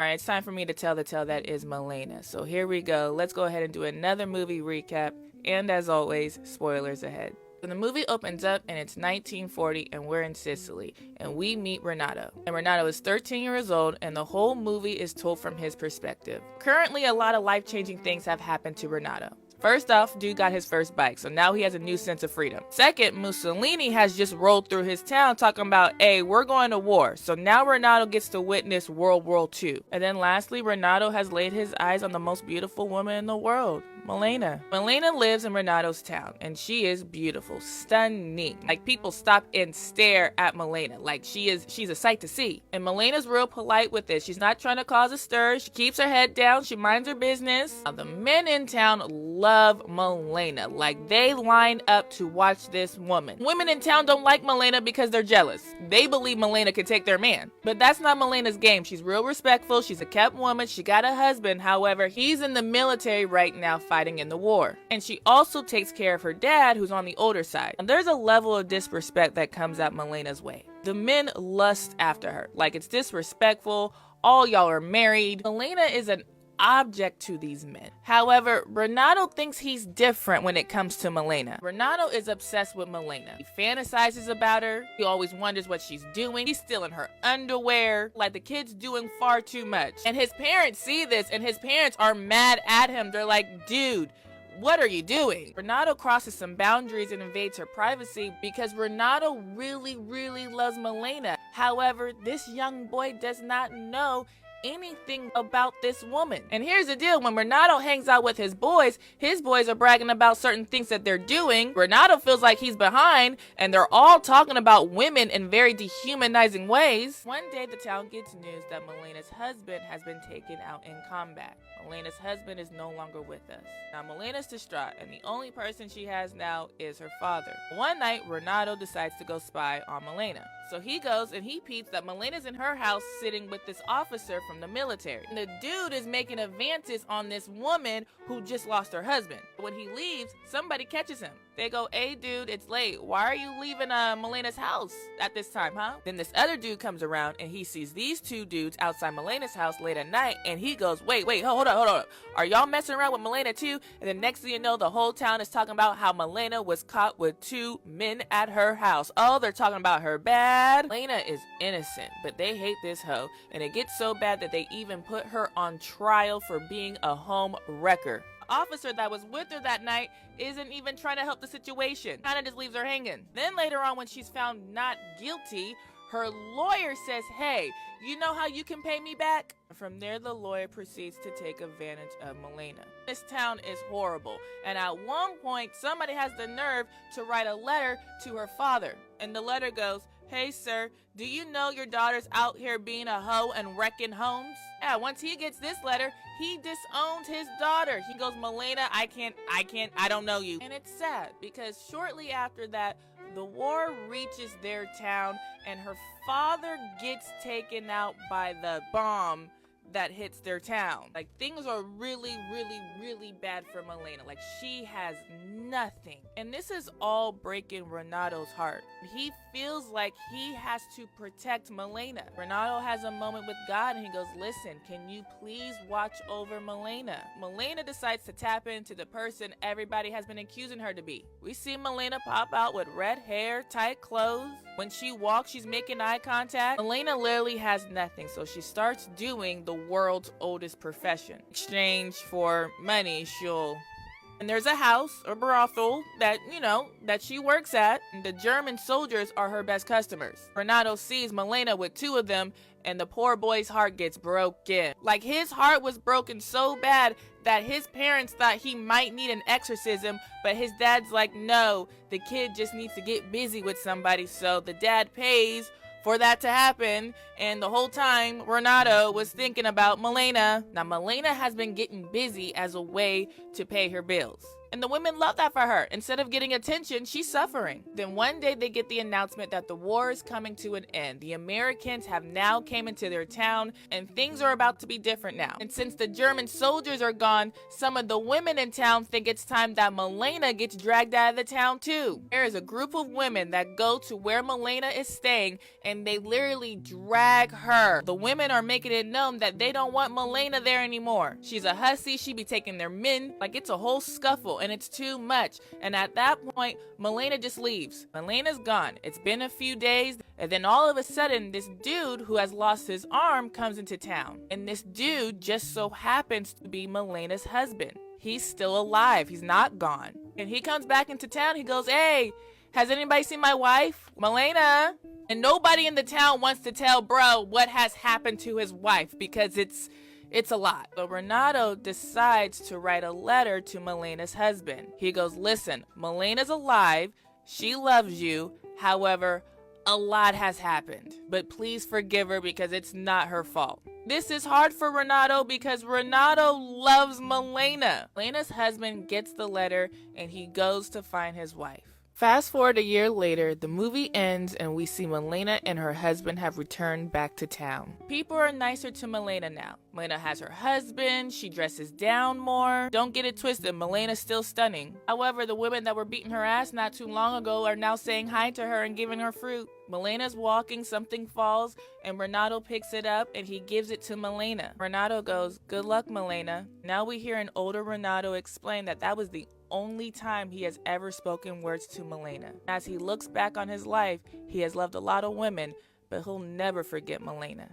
Alright, it's time for me to tell the tale that is Malena. So here we go. Let's go ahead and do another movie recap. And as always, spoilers ahead. So the movie opens up and it's 1940 and we're in Sicily and we meet Renato. And Renato is 13 years old and the whole movie is told from his perspective. Currently, a lot of life-changing things have happened to Renato. First off, dude got his first bike, so now he has a new sense of freedom. Second, Mussolini has just rolled through his town talking about, hey, we're going to war. So now Renato gets to witness World War II. And then lastly, Renato has laid his eyes on the most beautiful woman in the world, Molena. Molena lives in Renato's town, and she is beautiful, stunning. Like, people stop and stare at Molena. Like, she's a sight to see. And Molena's real polite with it. She's not trying to cause a stir. She keeps her head down. She minds her business. Now, the men in town love Molena. Like, they line up to watch this woman. Women in town don't like Molena because they're jealous. They believe Molena can take their man. But that's not Molena's game. She's real respectful. She's a kept woman. She got a husband. However, he's in the military right now fighting in the war. And she also takes care of her dad, who's on the older side. And there's a level of disrespect that comes at Molena's way. The men lust after her. Like, it's disrespectful. All y'all are married. Molena is an object to these men. However, Renato thinks he's different when it comes to Molena. Renato is obsessed with Molena. He fantasizes about her. He always wonders what she's doing. He's still in her underwear. Like, the kid's doing far too much. And his parents see this, and his parents are mad at him. They're like, dude, what are you doing? Renato crosses some boundaries and invades her privacy because Renato really, really loves Molena. However, this young boy does not know anything about this woman. And here's the deal, when Renato hangs out with his boys are bragging about certain things that they're doing. Renato feels like he's behind, and they're all talking about women in very dehumanizing ways. One day, the town gets news that Molena's husband has been taken out in combat. Molena's husband is no longer with us. Now, Molena's distraught, and the only person she has now is her father. One night, Renato decides to go spy on Molena. So he goes and he peeps that Molena's in her house sitting with this officer from the military. And the dude is making advances on this woman who just lost her husband. When he leaves, somebody catches him. They go, hey dude, it's late. Why are you leaving Molena's house at this time, huh? Then this other dude comes around and he sees these two dudes outside Molena's house late at night, and he goes, wait, hold up. Are y'all messing around with Molena too? And then next thing you know, the whole town is talking about how Molena was caught with two men at her house. Oh, they're talking about her bad. Molena is innocent, but they hate this hoe, and it gets so bad that they even put her on trial for being a home wrecker. Officer that was with her that night isn't even trying to help the situation. Kinda just leaves her hanging. Then later on, when she's found not guilty, her lawyer says, hey, you know how you can pay me back? From there, the lawyer proceeds to take advantage of Molena. This town is horrible, and at one point, somebody has the nerve to write a letter to her father. And the letter goes, hey sir, do you know your daughter's out here being a hoe and wrecking homes? Yeah, once he gets this letter, he disowns his daughter. He goes, Molena, I don't know you. And it's sad because shortly after that, the war reaches their town and her father gets taken out by the bomb that hits their town. Like, things are really, really, really bad for Molena. Like, she has nothing. And this is all breaking Renato's heart. He feels like he has to protect Molena. Renato has a moment with God and he goes, listen, can you please watch over Molena? Molena decides to tap into the person everybody has been accusing her to be. We see Molena pop out with red hair, tight clothes. When she walks, she's making eye contact. Molena literally has nothing, so she starts doing the world's oldest profession. In exchange for money, and there's a house or brothel that, that she works at. And the German soldiers are her best customers. Renato sees Molena with two of them, and the poor boy's heart gets broken. Like, his heart was broken so bad that his parents thought he might need an exorcism, but his dad's like, no, the kid just needs to get busy with somebody. So the dad pays for that to happen, and the whole time Renato was thinking about Molena. Now, Molena has been getting busy as a way to pay her bills. And the women love that for her. Instead of getting attention, she's suffering. Then one day they get the announcement that the war is coming to an end. The Americans have now came into their town and things are about to be different now. And since the German soldiers are gone, some of the women in town think it's time that Molena gets dragged out of the town too. There is a group of women that go to where Molena is staying and they literally drag her. The women are making it known that they don't want Molena there anymore. She's a hussy, she be taking their men. Like, it's a whole scuffle and it's too much. And at that point, Molena just leaves. Molena's gone. It's been a few days, and then all of a sudden, this dude who has lost his arm comes into town. And this dude just so happens to be Molena's husband. He's still alive. He's not gone. And he comes back into town. He goes, "Hey, has anybody seen my wife, Molena?" And nobody in the town wants to tell bro what has happened to his wife because it's a lot. So Renato decides to write a letter to Molena's husband. He goes, "Listen, Molena's alive. She loves you. However, a lot has happened. But please forgive her because it's not her fault." This is hard for Renato because Renato loves Molena. Molena's husband gets the letter and he goes to find his wife. Fast forward a year later, the movie ends and we see Molena and her husband have returned back to town. People are nicer to Molena now. Molena has her husband, she dresses down more. Don't get it twisted, Molena's still stunning. However, the women that were beating her ass not too long ago are now saying hi to her and giving her fruit. Molena's walking, something falls, and Renato picks it up and he gives it to Molena. Renato goes, "Good luck, Molena." Now we hear an older Renato explain that that was the only time he has ever spoken words to Molena. As he looks back on his life, he has loved a lot of women, but he'll never forget Molena.